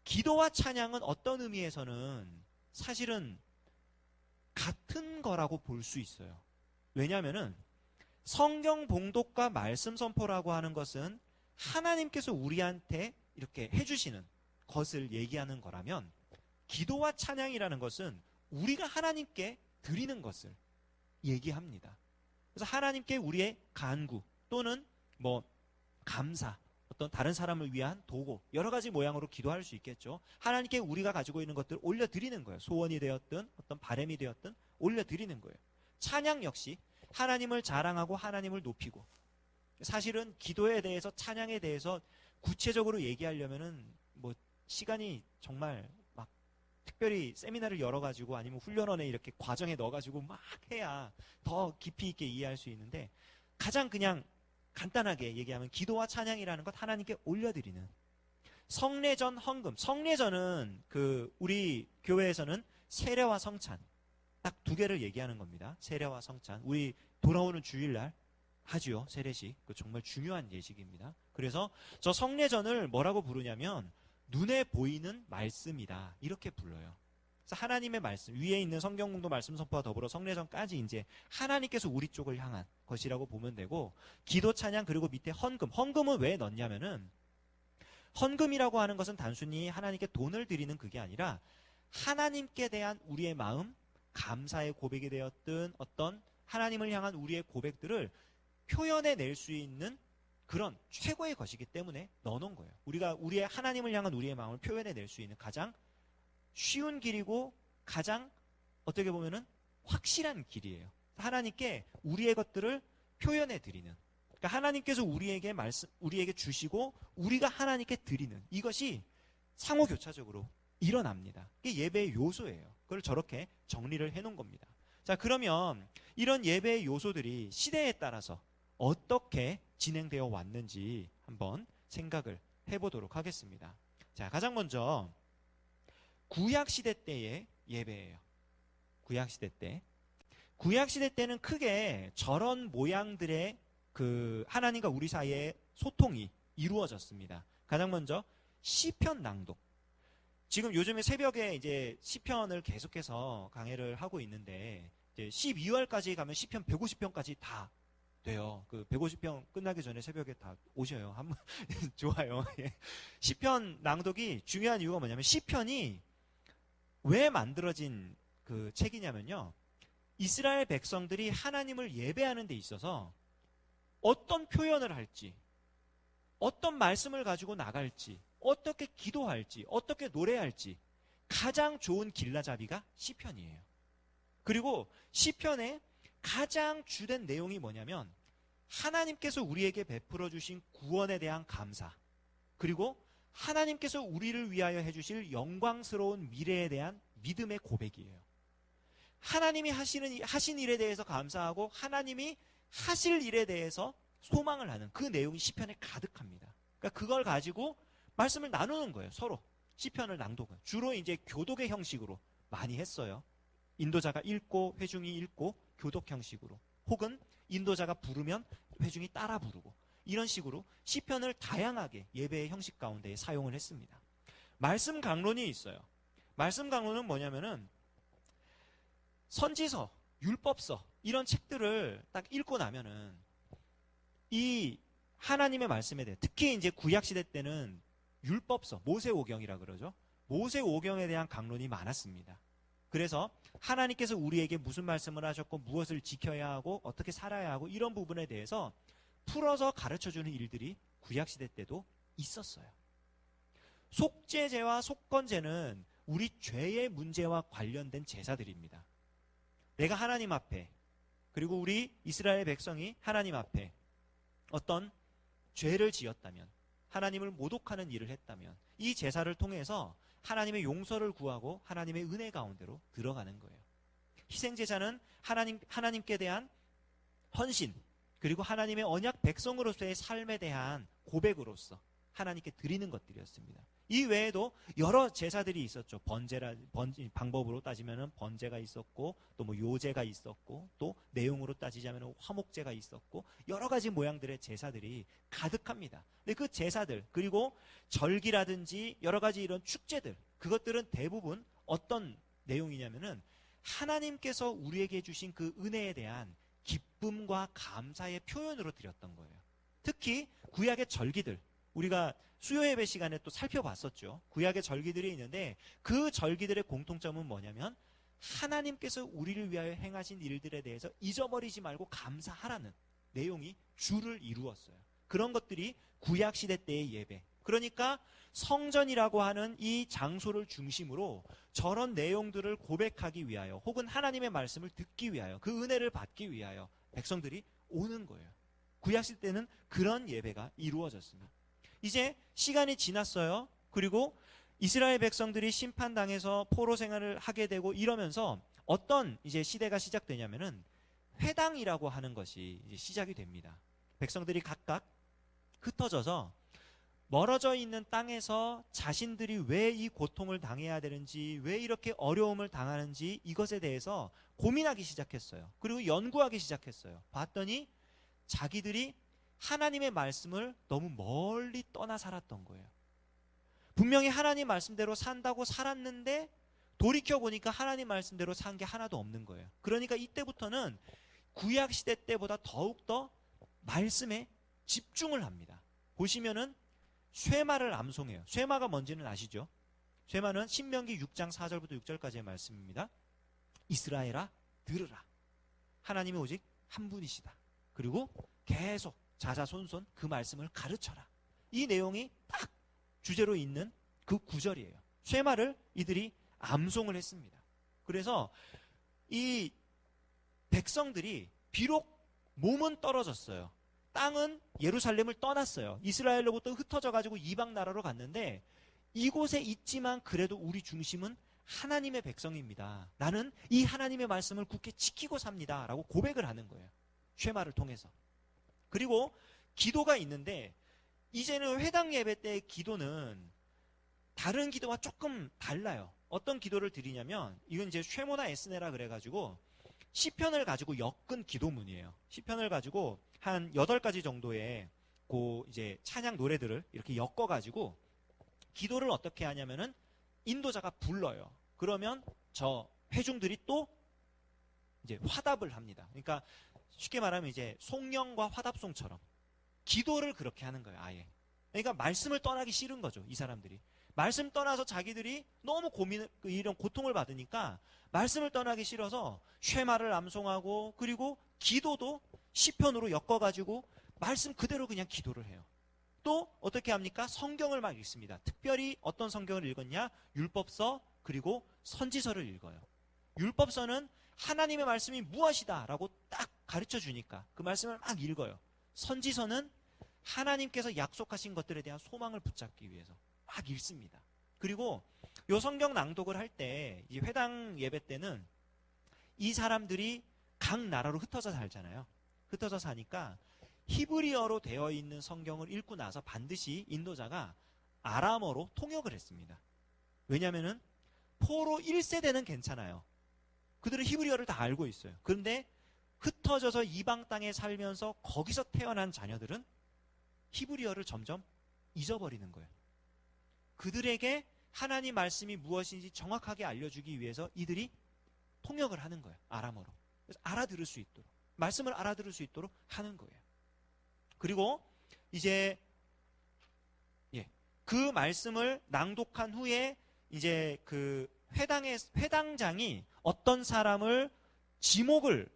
기도와 찬양은 어떤 의미에서는 사실은 같은 거라고 볼 수 있어요. 왜냐하면은 성경 봉독과 말씀 선포라고 하는 것은 하나님께서 우리한테 이렇게 해주시는 것을 얘기하는 거라면 기도와 찬양이라는 것은 우리가 하나님께 드리는 것을 얘기합니다. 그래서 하나님께 우리의 간구 또는 뭐 감사, 어떤 다른 사람을 위한 도구, 여러 가지 모양으로 기도할 수 있겠죠. 하나님께 우리가 가지고 있는 것들을 올려드리는 거예요. 소원이 되었든 어떤 바람이 되었든 올려드리는 거예요. 찬양 역시 하나님을 자랑하고 하나님을 높이고, 사실은 기도에 대해서 찬양에 대해서 구체적으로 얘기하려면은 뭐 시간이 정말 막 특별히 세미나를 열어가지고 아니면 훈련원에 이렇게 과정에 넣어가지고 막 해야 더 깊이 있게 이해할 수 있는데, 가장 그냥 간단하게 얘기하면 기도와 찬양이라는 것 하나님께 올려드리는 성례전, 헌금. 성례전은 그 우리 교회에서는 세례와 성찬 딱 두 개를 얘기하는 겁니다. 세례와 성찬. 우리 돌아오는 주일날 하지요. 세례식. 그 정말 중요한 예식입니다. 그래서 저 성례전을 뭐라고 부르냐면 눈에 보이는 말씀이다, 이렇게 불러요. 그래서 하나님의 말씀, 위에 있는 성경공도 말씀 선포와 더불어 성례전까지 이제 하나님께서 우리 쪽을 향한 것이라고 보면 되고, 기도, 찬양, 그리고 밑에 헌금. 헌금은 왜 넣냐면은 헌금이라고 하는 것은 단순히 하나님께 돈을 드리는 그게 아니라 하나님께 대한 우리의 마음, 감사의 고백이 되었든 어떤 하나님을 향한 우리의 고백들을 표현해낼 수 있는 그런 최고의 것이기 때문에 넣어놓은 거예요. 우리가 우리의 하나님을 향한 우리의 마음을 표현해낼 수 있는 가장 쉬운 길이고 가장 어떻게 보면은 확실한 길이에요. 하나님께 우리의 것들을 표현해드리는, 그러니까 하나님께서 우리에게 우리에게 주시고 우리가 하나님께 드리는, 이것이 상호교차적으로 일어납니다. 이게 예배의 요소예요. 그걸 저렇게 정리를 해놓은 겁니다. 자, 그러면 이런 예배의 요소들이 시대에 따라서 어떻게 진행되어 왔는지 한번 생각을 해보도록 하겠습니다. 자, 가장 먼저 구약시대 때의 예배예요. 구약시대 때. 구약시대 때는 크게 저런 모양들의 그 하나님과 우리 사이의 소통이 이루어졌습니다. 가장 먼저 시편 낭독. 지금 요즘에 새벽에 이제 시편을 계속해서 강해를 하고 있는데 이제 12월까지 가면 시편 150편까지 다 돼요. 그 150편 끝나기 전에 새벽에 다 오셔요. 한번 좋아요. 시편 낭독이 중요한 이유가 뭐냐면 시편이 왜 만들어진 그 책이냐면요. 이스라엘 백성들이 하나님을 예배하는 데 있어서 어떤 표현을 할지, 어떤 말씀을 가지고 나갈지, 어떻게 기도할지, 어떻게 노래할지 가장 좋은 길라잡이가 시편이에요. 그리고 시편의 가장 주된 내용이 뭐냐면 하나님께서 우리에게 베풀어 주신 구원에 대한 감사, 그리고 하나님께서 우리를 위하여 해주실 영광스러운 미래에 대한 믿음의 고백이에요. 하나님이 하신 일에 대해서 감사하고 하나님이 하실 일에 대해서 소망을 하는 그 내용이 시편에 가득합니다. 그러니까 그걸 가지고 말씀을 나누는 거예요. 서로 시편을 낭독은 주로 이제 교독의 형식으로 많이 했어요. 인도자가 읽고 회중이 읽고 교독 형식으로, 혹은 인도자가 부르면 회중이 따라 부르고, 이런 식으로 시편을 다양하게 예배의 형식 가운데 사용을 했습니다. 말씀 강론이 있어요. 말씀 강론은 뭐냐면은 선지서, 율법서 이런 책들을 딱 읽고 나면은 이 하나님의 말씀에 대해, 특히 이제 구약 시대 때는 율법서, 모세오경이라 그러죠. 모세오경에 대한 강론이 많았습니다. 그래서 하나님께서 우리에게 무슨 말씀을 하셨고 무엇을 지켜야 하고 어떻게 살아야 하고 이런 부분에 대해서 풀어서 가르쳐주는 일들이 구약시대 때도 있었어요. 속죄제와 속건제는 우리 죄의 문제와 관련된 제사들입니다. 내가 하나님 앞에, 그리고 우리 이스라엘 백성이 하나님 앞에 어떤 죄를 지었다면, 하나님을 모독하는 일을 했다면 이 제사를 통해서 하나님의 용서를 구하고 하나님의 은혜 가운데로 들어가는 거예요. 희생제사는 하나님께 대한 헌신, 그리고 하나님의 언약 백성으로서의 삶에 대한 고백으로서 하나님께 드리는 것들이었습니다. 이 외에도 여러 제사들이 있었죠. 방법으로 따지면 번제가 있었고, 또 뭐 요제가 있었고, 또 내용으로 따지자면 화목제가 있었고, 여러 가지 모양들의 제사들이 가득합니다. 근데 그 제사들, 그리고 절기라든지 여러 가지 이런 축제들, 그것들은 대부분 어떤 내용이냐면은 하나님께서 우리에게 주신 그 은혜에 대한 기쁨과 감사의 표현으로 드렸던 거예요. 특히 구약의 절기들, 우리가 수요 예배 시간에 또 살펴봤었죠. 구약의 절기들이 있는데 그 절기들의 공통점은 뭐냐면 하나님께서 우리를 위하여 행하신 일들에 대해서 잊어버리지 말고 감사하라는 내용이 주를 이루었어요. 그런 것들이 구약 시대 때의 예배. 그러니까 성전이라고 하는 이 장소를 중심으로 저런 내용들을 고백하기 위하여, 혹은 하나님의 말씀을 듣기 위하여, 그 은혜를 받기 위하여 백성들이 오는 거예요. 구약 시대 때는 그런 예배가 이루어졌습니다. 이제 시간이 지났어요. 그리고 이스라엘 백성들이 심판당해서 포로 생활을 하게 되고 이러면서 어떤 이제 시대가 시작되냐면은 회당이라고 하는 것이 이제 시작이 됩니다. 백성들이 각각 흩어져서 멀어져 있는 땅에서 자신들이 왜 이 고통을 당해야 되는지, 왜 이렇게 어려움을 당하는지 이것에 대해서 고민하기 시작했어요. 그리고 연구하기 시작했어요. 봤더니 자기들이 하나님의 말씀을 너무 멀리 떠나 살았던 거예요. 분명히 하나님 말씀대로 산다고 살았는데 돌이켜보니까 하나님 말씀대로 산 게 하나도 없는 거예요. 그러니까 이때부터는 구약시대 때보다 더욱더 말씀에 집중을 합니다. 보시면은 쇠마를 암송해요. 쇠마가 뭔지는 아시죠? 쇠마는 신명기 6장 4절부터 6절까지의 말씀입니다. 이스라엘아 들으라. 하나님이 오직 한 분이시다. 그리고 계속 자자손손 그 말씀을 가르쳐라. 이 내용이 딱 주제로 있는 그 구절이에요. 쇠마를 이들이 암송을 했습니다. 그래서 이 백성들이 비록 몸은 떨어졌어요. 땅은 예루살렘을 떠났어요. 이스라엘로부터 흩어져 가지고 이방 나라로 갔는데 이곳에 있지만 그래도 우리 중심은 하나님의 백성입니다. 나는 이 하나님의 말씀을 굳게 지키고 삽니다. 라고 고백을 하는 거예요. 쉐마를 통해서. 그리고 기도가 있는데 이제는 회당 예배 때의 기도는 다른 기도와 조금 달라요. 어떤 기도를 드리냐면, 이건 이제 쉐모나 에스네라 그래가지고 시편을 가지고 엮은 기도문이에요. 시편을 가지고 한 8가지 정도의 그 이제 찬양 노래들을 이렇게 엮어가지고 기도를 어떻게 하냐면은 인도자가 불러요. 그러면 저 회중들이 또 이제 화답을 합니다. 그러니까 쉽게 말하면 이제 송영과 화답송처럼 기도를 그렇게 하는 거예요, 아예. 그러니까 말씀을 떠나기 싫은 거죠, 이 사람들이. 말씀 떠나서 자기들이 너무 이런 고통을 받으니까 말씀을 떠나기 싫어서 쉐마를 암송하고, 그리고 기도도 시편으로 엮어가지고 말씀 그대로 그냥 기도를 해요. 또 어떻게 합니까? 성경을 막 읽습니다. 특별히 어떤 성경을 읽었냐? 율법서 그리고 선지서를 읽어요. 율법서는 하나님의 말씀이 무엇이다 라고 딱 가르쳐 주니까 그 말씀을 막 읽어요. 선지서는 하나님께서 약속하신 것들에 대한 소망을 붙잡기 위해서 막 읽습니다. 그리고 요 성경 낭독을 할 때, 이 회당 예배 때는 이 사람들이 각 나라로 흩어져 살잖아요. 흩어져 사니까 히브리어로 되어 있는 성경을 읽고 나서 반드시 인도자가 아람어로 통역을 했습니다. 왜냐면은 포로 1세대는 괜찮아요. 그들은 히브리어를 다 알고 있어요. 그런데 흩어져서 이방 땅에 살면서 거기서 태어난 자녀들은 히브리어를 점점 잊어버리는 거예요. 그들에게 하나님 말씀이 무엇인지 정확하게 알려주기 위해서 이들이 통역을 하는 거예요. 아람어로. 그래서 알아들을 수 있도록, 말씀을 알아들을 수 있도록 하는 거예요. 그리고 이제 그 말씀을 낭독한 후에 이제 그 회당장이 어떤 사람을 지목을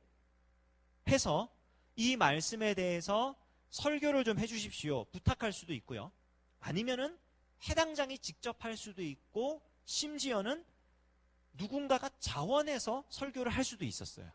해서 이 말씀에 대해서 설교를 좀 해주십시오 부탁할 수도 있고요. 아니면은 회당장이 직접 할 수도 있고, 심지어는 누군가가 자원해서 설교를 할 수도 있었어요.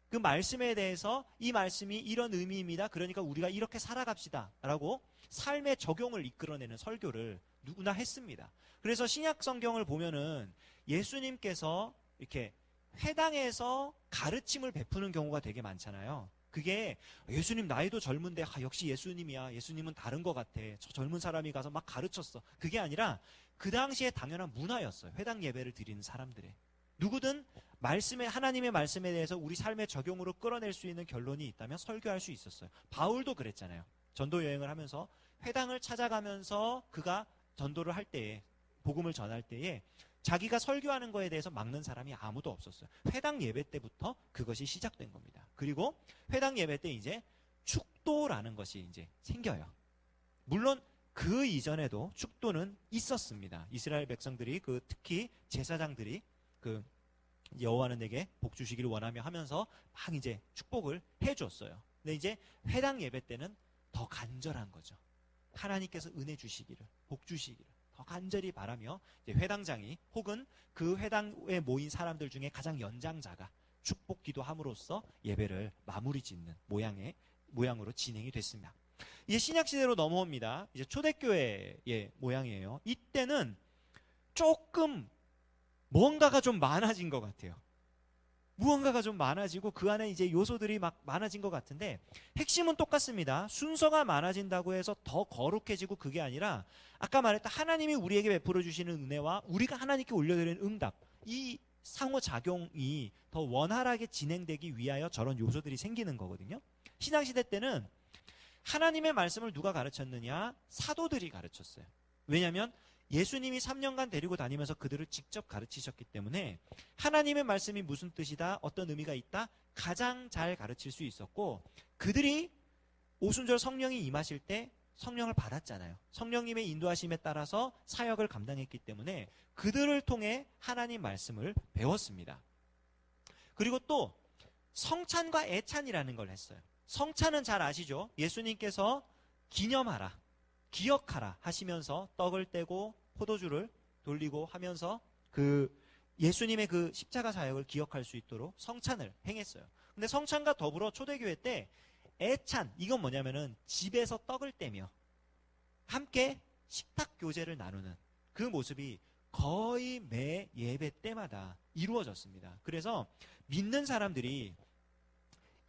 그 말씀에 대해서 이 말씀이 이런 의미입니다. 그러니까 우리가 이렇게 살아갑시다 라고 삶의 적용을 이끌어내는 설교를 누구나 했습니다. 그래서 신약 성경을 보면은 예수님께서 이렇게 회당에서 가르침을 베푸는 경우가 되게 많잖아요. 그게 예수님 나이도 젊은데 역시 예수님이야, 예수님은 다른 것 같아, 저 젊은 사람이 가서 막 가르쳤어, 그게 아니라 그 당시에 당연한 문화였어요. 회당 예배를 드리는 사람들의, 누구든 하나님의 말씀에 대해서 우리 삶의 적용으로 끌어낼 수 있는 결론이 있다면 설교할 수 있었어요. 바울도 그랬잖아요. 전도 여행을 하면서 회당을 찾아가면서 그가 전도를 할 때에, 복음을 전할 때에 자기가 설교하는 거에 대해서 막는 사람이 아무도 없었어요. 회당 예배 때부터 그것이 시작된 겁니다. 그리고 회당 예배 때 이제 축도라는 것이 이제 생겨요. 물론 그 이전에도 축도는 있었습니다. 이스라엘 백성들이, 특히 제사장들이 여호와는 내게 복 주시기를 원하며 하면서 막 이제 축복을 해줬어요. 근데 이제 회당 예배 때는 더 간절한 거죠. 하나님께서 은혜 주시기를, 복 주시기를 더 간절히 바라며 이제 회당장이 혹은 그 회당에 모인 사람들 중에 가장 연장자가 축복 기도함으로써 예배를 마무리 짓는 모양으로 진행이 됐습니다. 이제 신약 시대로 넘어옵니다. 이제 초대교회의 모양이에요. 이때는 조금 뭔가가 좀 많아진 것 같아요. 무언가가 좀 많아지고 그 안에 이제 요소들이 막 많아진 것 같은데, 핵심은 똑같습니다. 순서가 많아진다고 해서 더 거룩해지고 그게 아니라 아까 말했던 하나님이 우리에게 베풀어 주시는 은혜와 우리가 하나님께 올려드리는 응답, 이 상호작용이 더 원활하게 진행되기 위하여 저런 요소들이 생기는 거거든요. 신약시대 때는 하나님의 말씀을 누가 가르쳤느냐? 사도들이 가르쳤어요. 왜냐하면 예수님이 3년간 데리고 다니면서 그들을 직접 가르치셨기 때문에 하나님의 말씀이 무슨 뜻이다, 어떤 의미가 있다, 가장 잘 가르칠 수 있었고, 그들이 오순절 성령이 임하실 때 성령을 받았잖아요. 성령님의 인도하심에 따라서 사역을 감당했기 때문에 그들을 통해 하나님 말씀을 배웠습니다. 그리고 또 성찬과 애찬이라는 걸 했어요. 성찬은 잘 아시죠? 예수님께서 기념하라, 기억하라 하시면서 떡을 떼고 포도주를 돌리고 하면서 예수님의 그 십자가 사역을 기억할 수 있도록 성찬을 행했어요. 근데 성찬과 더불어 초대교회 때 애찬, 이건 뭐냐면은 집에서 떡을 떼며 함께 식탁 교제를 나누는 그 모습이 거의 매 예배 때마다 이루어졌습니다. 그래서 믿는 사람들이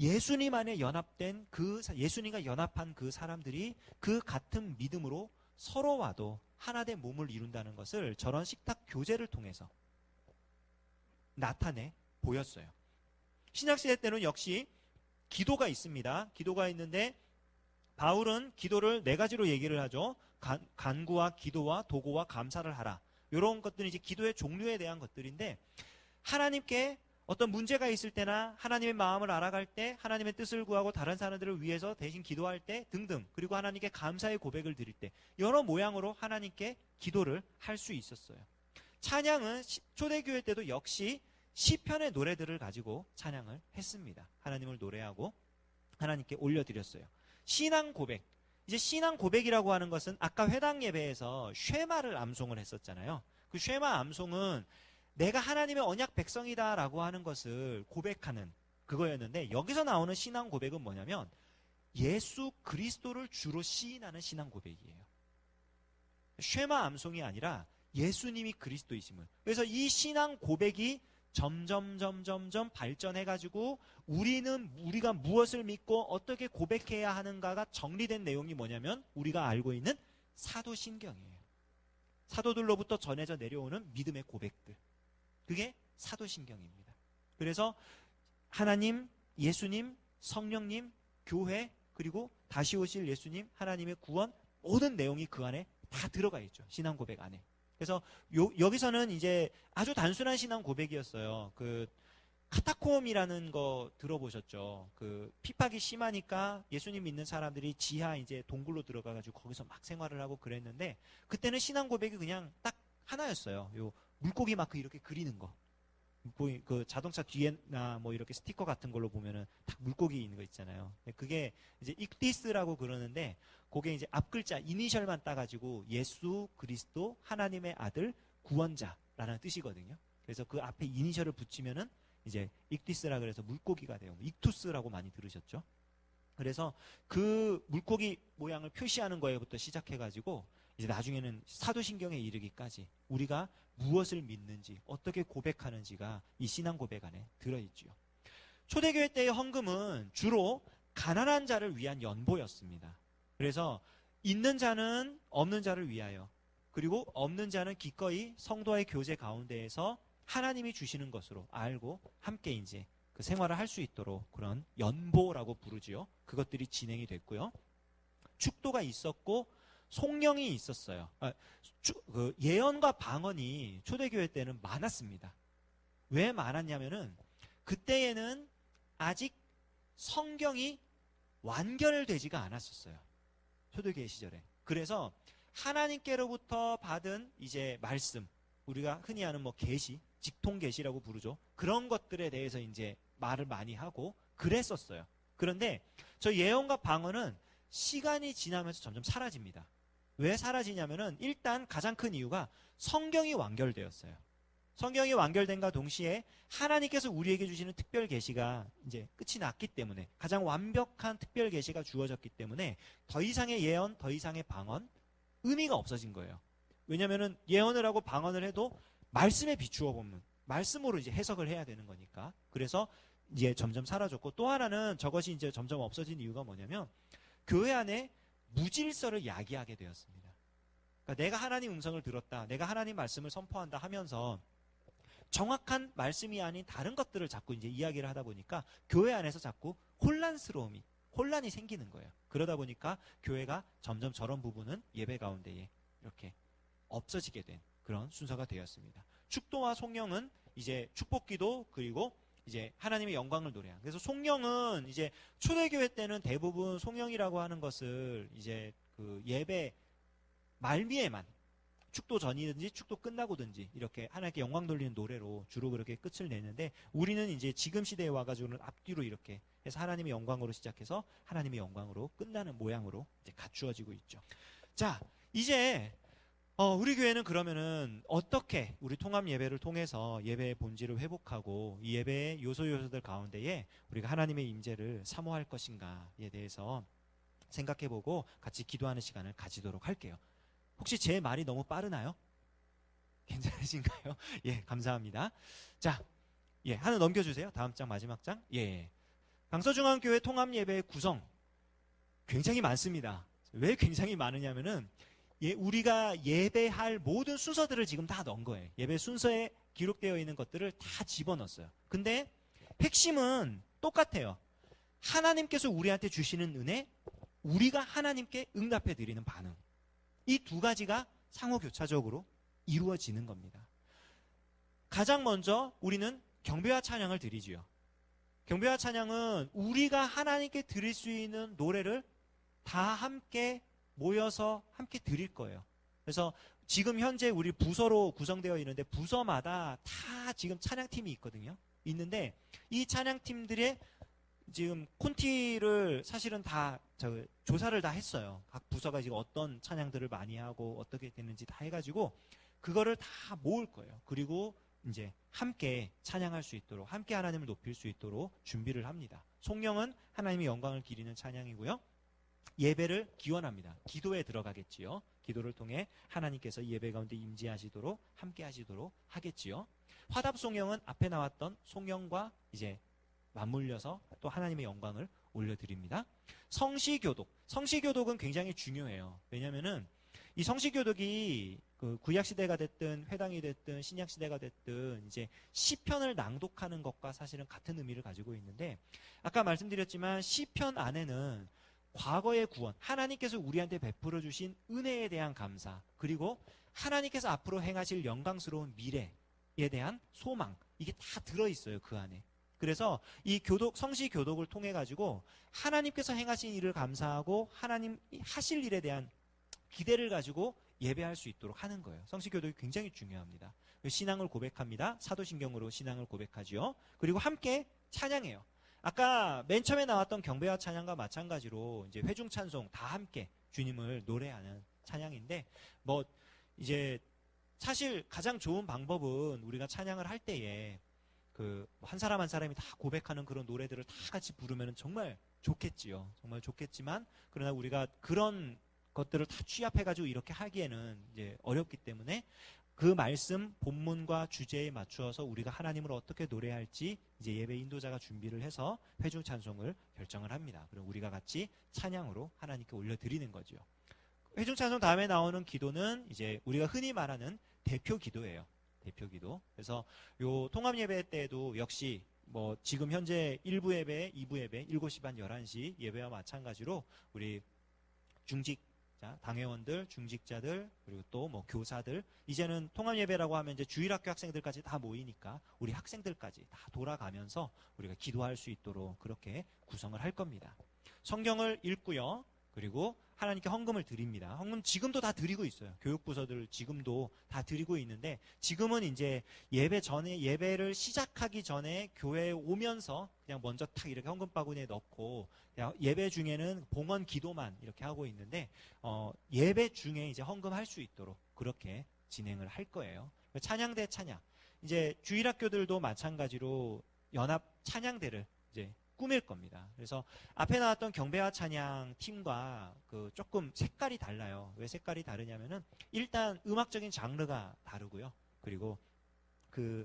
예수님 안에 연합된 예수님과 연합한 그 사람들이 그 같은 믿음으로 서로와도 하나된 몸을 이룬다는 것을 저런 식탁 교제를 통해서 나타내 보였어요. 신약시대 때는 역시 기도가 있습니다. 기도가 있는데 바울은 기도를 네 가지로 얘기를 하죠. 간구와 기도와 도구와 감사를 하라. 이런 것들이 이제 기도의 종류에 대한 것들인데, 하나님께 어떤 문제가 있을 때나 하나님의 마음을 알아갈 때, 하나님의 뜻을 구하고 다른 사람들을 위해서 대신 기도할 때 등등, 그리고 하나님께 감사의 고백을 드릴 때 여러 모양으로 하나님께 기도를 할 수 있었어요. 찬양은 초대교회 때도 역시 시편의 노래들을 가지고 찬양을 했습니다. 하나님을 노래하고 하나님께 올려드렸어요. 신앙 고백. 이제 신앙 고백이라고 하는 것은 아까 회당 예배에서 쉐마를 암송을 했었잖아요. 그 쉐마 암송은 내가 하나님의 언약 백성이다라고 하는 것을 고백하는 그거였는데, 여기서 나오는 신앙 고백은 뭐냐면 예수 그리스도를 주로 시인하는 신앙 고백이에요. 쉐마 암송이 아니라 예수님이 그리스도이심을. 그래서 이 신앙 고백이 점점 발전해가지고 우리가 무엇을 믿고 어떻게 고백해야 하는가가 정리된 내용이 뭐냐면 우리가 알고 있는 사도신경이에요. 사도들로부터 전해져 내려오는 믿음의 고백들. 그게 사도신경입니다. 그래서 하나님, 예수님, 성령님, 교회, 그리고 다시 오실 예수님, 하나님의 구원, 모든 내용이 그 안에 다 들어가 있죠. 신앙 고백 안에. 그래서 여기서는 이제 아주 단순한 신앙 고백이었어요. 그 카타콤이라는 거 들어보셨죠? 그 핍박이 심하니까 예수님 믿는 사람들이 지하 이제 동굴로 들어가가지고 거기서 막 생활을 하고 그랬는데, 그때는 신앙 고백이 그냥 딱 하나였어요. 요 물고기 마크 이렇게 그리는 거. 그 자동차 뒤에나 뭐 이렇게 스티커 같은 걸로 보면은 딱 물고기 있는 거 있잖아요. 그게 이제 익디스라고 그러는데, 그게 이제 앞 글자 이니셜만 따가지고 예수 그리스도 하나님의 아들 구원자라는 뜻이거든요. 그래서 그 앞에 이니셜을 붙이면은 이제 익디스라 그래서 물고기가 돼요. 익투스라고 많이 들으셨죠? 그래서 그 물고기 모양을 표시하는 거에부터 시작해가지고 이제 나중에는 사도신경에 이르기까지 우리가 무엇을 믿는지 어떻게 고백하는지가 이 신앙 고백 안에 들어있죠. 초대교회 때의 헌금은 주로 가난한 자를 위한 연보였습니다. 그래서 있는 자는 없는 자를 위하여, 그리고 없는 자는 기꺼이 성도의 교제 가운데에서 하나님이 주시는 것으로 알고 함께 이제 그 생활을 할 수 있도록 그런 연보라고 부르지요. 그것들이 진행이 됐고요. 축도가 있었고 송령이 있었어요. 그 예언과 방언이 초대교회 때는 많았습니다. 왜 많았냐면은 그때에는 아직 성경이 완결되지가 않았었어요. 초대교회 시절에. 그래서 하나님께로부터 받은 이제 말씀, 우리가 흔히 하는 뭐 계시, 직통 계시라고 부르죠. 그런 것들에 대해서 이제 말을 많이 하고 그랬었어요. 그런데 저 예언과 방언은 시간이 지나면서 점점 사라집니다. 왜 사라지냐면은 일단 가장 큰 이유가 성경이 완결되었어요. 성경이 완결된과 동시에 하나님께서 우리에게 주시는 특별 계시가 이제 끝이 났기 때문에, 가장 완벽한 특별 계시가 주어졌기 때문에 더 이상의 예언, 더 이상의 방언 의미가 없어진 거예요. 왜냐면은 예언을 하고 방언을 해도 말씀에 비추어 보면 말씀으로 이제 해석을 해야 되는 거니까. 그래서 이제 점점 사라졌고, 또 하나는 저것이 이제 점점 없어진 이유가 뭐냐면 교회 안에 무질서를 야기하게 되었습니다. 그러니까 내가 하나님 음성을 들었다, 내가 하나님 말씀을 선포한다 하면서 정확한 말씀이 아닌 다른 것들을 자꾸 이제 이야기를 하다 보니까 교회 안에서 자꾸 혼란이 생기는 거예요. 그러다 보니까 교회가 점점 저런 부분은 예배 가운데에 이렇게 없어지게 된 그런 순서가 되었습니다. 축도와 송영은 이제 축복기도, 그리고 이제 하나님의 영광을 노래한. 그래서 송영은 이제 초대교회 때는 대부분 송영이라고 하는 것을 이제 그 예배 말미에만, 축도 전이든지 축도 끝나고든지 이렇게 하나님께 영광 돌리는 노래로 주로 그렇게 끝을 내는데, 우리는 이제 지금 시대에 와가지고는 앞뒤로 이렇게 해서 하나님의 영광으로 시작해서 하나님의 영광으로 끝나는 모양으로 이제 갖추어지고 있죠. 자, 이제 우리 교회는 그러면은 어떻게 우리 통합 예배를 통해서 예배의 본질을 회복하고 이 예배의 요소들 가운데에 우리가 하나님의 임재를 사모할 것인가에 대해서 생각해보고 같이 기도하는 시간을 가지도록 할게요. 혹시 제 말이 너무 빠르나요? 괜찮으신가요? 예, 감사합니다. 자, 예, 하나 넘겨주세요. 다음 장, 마지막 장. 예, 강서중앙교회 통합예배의 구성 굉장히 많습니다. 왜 굉장히 많으냐면은 우리가 예배할 모든 순서들을 지금 다 넣은 거예요. 예배 순서에 기록되어 있는 것들을 다 집어넣었어요. 근데 핵심은 똑같아요. 하나님께서 우리한테 주시는 은혜, 우리가 하나님께 응답해 드리는 반응. 이 두 가지가 상호교차적으로 이루어지는 겁니다. 가장 먼저 우리는 경배와 찬양을 드리지요. 경배와 찬양은 우리가 하나님께 드릴 수 있는 노래를 다 함께 모여서 함께 드릴 거예요. 그래서 지금 현재 우리 부서로 구성되어 있는데 부서마다 다 지금 찬양팀이 있거든요. 있는데 이 찬양팀들의 지금 콘티를 사실은 다 조사를 다 했어요. 각 부서가 지금 어떤 찬양들을 많이 하고 어떻게 됐는지 다 해가지고 그거를 다 모을 거예요. 그리고 이제 함께 찬양할 수 있도록, 함께 하나님을 높일 수 있도록 준비를 합니다. 송영은 하나님의 영광을 기리는 찬양이고요. 예배를 기원합니다. 기도에 들어가겠지요. 기도를 통해 하나님께서 예배 가운데 임재하시도록 함께 하시도록 하겠지요. 화답 송영은 앞에 나왔던 송영과 이제 맞물려서 또 하나님의 영광을 올려드립니다. 성시교독. 성시교독은 굉장히 중요해요. 왜냐면은 이 성시교독이 그 구약시대가 됐든 회당이 됐든 신약시대가 됐든 이제 시편을 낭독하는 것과 사실은 같은 의미를 가지고 있는데 아까 말씀드렸지만 시편 안에는 과거의 구원, 하나님께서 우리한테 베풀어 주신 은혜에 대한 감사, 그리고 하나님께서 앞으로 행하실 영광스러운 미래에 대한 소망, 이게 다 들어있어요, 그 안에. 그래서 이 성시 교독을 통해 가지고 하나님께서 행하신 일을 감사하고 하나님 하실 일에 대한 기대를 가지고 예배할 수 있도록 하는 거예요. 성시 교독이 굉장히 중요합니다. 신앙을 고백합니다. 사도신경으로 신앙을 고백하지요. 그리고 함께 찬양해요. 아까 맨 처음에 나왔던 경배와 찬양과 마찬가지로 이제 회중 찬송 다 함께 주님을 노래하는 찬양인데 뭐 이제 사실 가장 좋은 방법은 우리가 찬양을 할 때에 그 한 사람 한 사람이 다 고백하는 그런 노래들을 다 같이 부르면 정말 좋겠지요. 정말 좋겠지만 그러나 우리가 그런 것들을 다 취합해가지고 이렇게 하기에는 이제 어렵기 때문에 그 말씀 본문과 주제에 맞추어서 우리가 하나님을 어떻게 노래할지 이제 예배 인도자가 준비를 해서 회중 찬송을 결정을 합니다. 그럼 우리가 같이 찬양으로 하나님께 올려드리는 거죠. 회중 찬송 다음에 나오는 기도는 이제 우리가 흔히 말하는 대표 기도예요. 대표 기도. 그래서 요 통합 예배 때에도 역시 뭐 지금 현재 1부 예배, 2부 예배, 7시 반, 11시 예배와 마찬가지로 우리 당회원들, 중직자들, 그리고 또 뭐 교사들, 이제는 통합 예배라고 하면 이제 주일학교 학생들까지 다 모이니까 우리 학생들까지 다 돌아가면서 우리가 기도할 수 있도록 그렇게 구성을 할 겁니다. 성경을 읽고요. 그리고 하나님께 헌금을 드립니다. 헌금 지금도 다 드리고 있어요. 교육부서들 지금도 다 드리고 있는데 지금은 이제 예배 전에 예배를 시작하기 전에 교회에 오면서 그냥 먼저 탁 이렇게 헌금 바구니에 넣고 예배 중에는 봉헌 기도만 이렇게 하고 있는데 예배 중에 이제 헌금할 수 있도록 그렇게 진행을 할 거예요. 찬양대 찬양. 이제 주일학교들도 마찬가지로 연합 찬양대를 이제 꾸밀 겁니다. 그래서 앞에 나왔던 경배와 찬양 팀과 그 조금 색깔이 달라요. 왜 색깔이 다르냐면은 일단 음악적인 장르가 다르고요. 그리고 그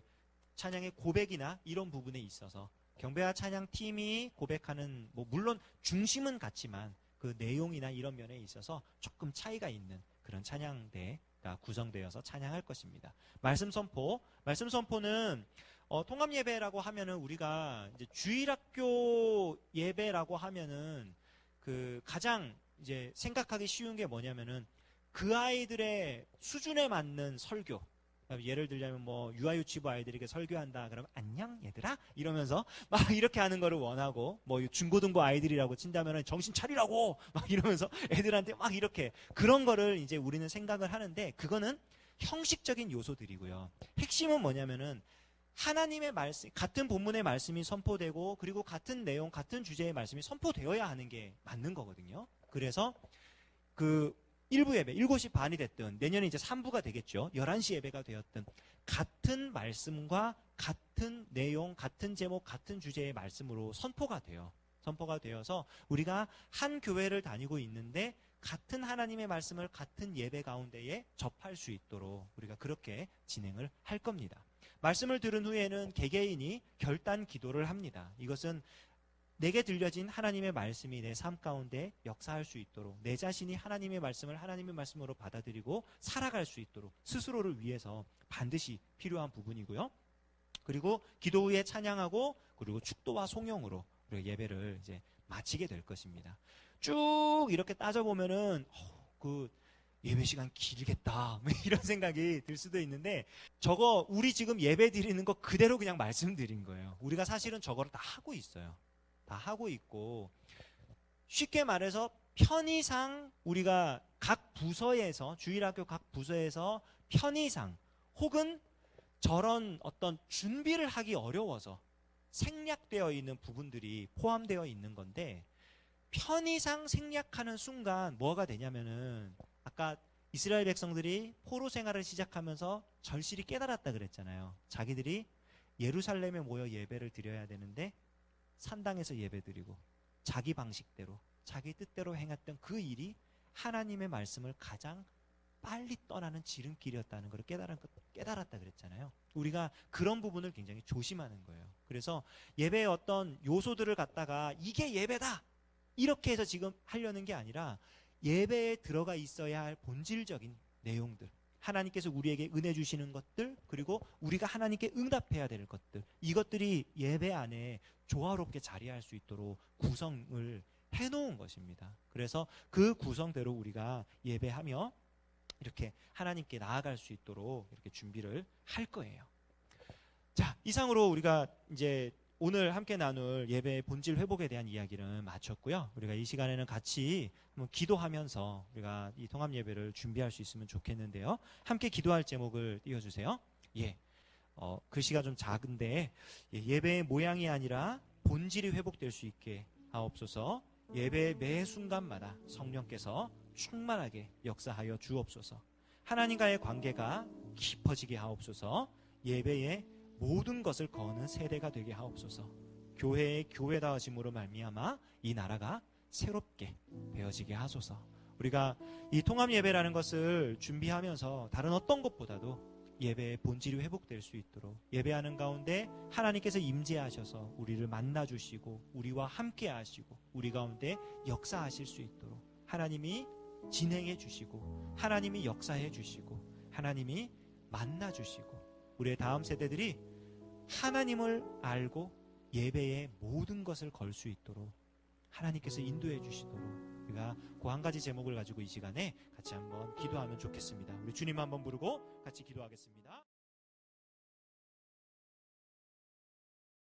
찬양의 고백이나 이런 부분에 있어서 경배와 찬양 팀이 고백하는 뭐 물론 중심은 같지만 그 내용이나 이런 면에 있어서 조금 차이가 있는 그런 찬양대가 구성되어서 찬양할 것입니다. 말씀 선포는 통합 예배라고 하면은 우리가 이제 주일학교 예배라고 하면은 그 가장 이제 생각하기 쉬운 게 뭐냐면은 그 아이들의 수준에 맞는 설교. 예를 들자면 뭐 유아유치부 아이들에게 설교한다 그러면 안녕 얘들아 이러면서 막 이렇게 하는 거를 원하고 뭐 중고등부 아이들이라고 친다면은 정신 차리라고 막 이러면서 애들한테 막 이렇게 그런 거를 이제 우리는 생각을 하는데 그거는 형식적인 요소들이고요. 핵심은 뭐냐면은 하나님의 말씀, 같은 본문의 말씀이 선포되고 그리고 같은 내용, 같은 주제의 말씀이 선포되어야 하는 게 맞는 거거든요. 그래서 그 1부 예배, 7시 반이 됐든 내년에 이제 3부가 되겠죠. 11시 예배가 되었든 같은 말씀과 같은 내용, 같은 제목, 같은 주제의 말씀으로 선포가 돼요. 선포가 되어서 우리가 한 교회를 다니고 있는데 같은 하나님의 말씀을 같은 예배 가운데에 접할 수 있도록 우리가 그렇게 진행을 할 겁니다. 말씀을 들은 후에는 개개인이 결단 기도를 합니다. 이것은 내게 들려진 하나님의 말씀이 내 삶 가운데 역사할 수 있도록, 내 자신이 하나님의 말씀을 하나님의 말씀으로 받아들이고 살아갈 수 있도록 스스로를 위해서 반드시 필요한 부분이고요. 그리고 기도 후에 찬양하고 그리고 축도와 송영으로 우리가 예배를 이제 마치게 될 것입니다. 쭉 이렇게 따져보면은 그 예배 시간 길겠다 이런 생각이 들 수도 있는데, 저거 우리 지금 예배 드리는 거 그대로 그냥 말씀드린 거예요. 우리가 사실은 저거를 다 하고 있어요. 다 하고 있고, 쉽게 말해서 편의상 우리가 각 부서에서, 주일학교 각 부서에서 편의상 혹은 저런 어떤 준비를 하기 어려워서 생략되어 있는 부분들이 포함되어 있는 건데, 편의상 생략하는 순간 뭐가 되냐면은, 아까 이스라엘 백성들이 포로 생활을 시작하면서 절실히 깨달았다 그랬잖아요. 자기들이 예루살렘에 모여 예배를 드려야 되는데 산당에서 예배 드리고 자기 방식대로 자기 뜻대로 행했던 그 일이 하나님의 말씀을 가장 빨리 떠나는 지름길이었다는 걸 깨달았다 그랬잖아요. 우리가 그런 부분을 굉장히 조심하는 거예요. 그래서 예배의 어떤 요소들을 갖다가 이게 예배다 이렇게 해서 지금 하려는 게 아니라, 예배에 들어가 있어야 할 본질적인 내용들, 하나님께서 우리에게 은혜 주시는 것들, 그리고 우리가 하나님께 응답해야 될 것들, 이것들이 예배 안에 조화롭게 자리할 수 있도록 구성을 해놓은 것입니다. 그래서 그 구성대로 우리가 예배하며 이렇게 하나님께 나아갈 수 있도록 이렇게 준비를 할 거예요. 자, 이상으로 우리가 이제 오늘 함께 나눌 예배의 본질 회복에 대한 이야기를 마쳤고요. 우리가 이 시간에는 같이 한번 기도하면서 우리가 이 통합 예배를 준비할 수 있으면 좋겠는데요. 함께 기도할 제목을 띄워주세요. 글씨가 좀 작은데, 예배의 모양이 아니라 본질이 회복될 수 있게 하옵소서. 예배의 매 순간마다 성령께서 충만하게 역사하여 주옵소서. 하나님과의 관계가 깊어지게 하옵소서. 예배의 모든 것을 거는 세대가 되게 하옵소서. 교회의 교회다워짐으로 말미암아 이 나라가 새롭게 되어지게 하소서. 우리가 이 통합 예배라는 것을 준비하면서 다른 어떤 것보다도 예배의 본질이 회복될 수 있도록, 예배하는 가운데 하나님께서 임재하셔서 우리를 만나주시고 우리와 함께 하시고 우리 가운데 역사하실 수 있도록 하나님이 진행해 주시고 하나님이 역사해 주시고 하나님이 만나주시고, 우리의 다음 세대들이 하나님을 알고 예배의 모든 것을 걸 수 있도록 하나님께서 인도해 주시도록, 우리가 그 한 가지 제목을 가지고 이 시간에 같이 한번 기도하면 좋겠습니다. 우리 주님 한번 부르고 같이 기도하겠습니다.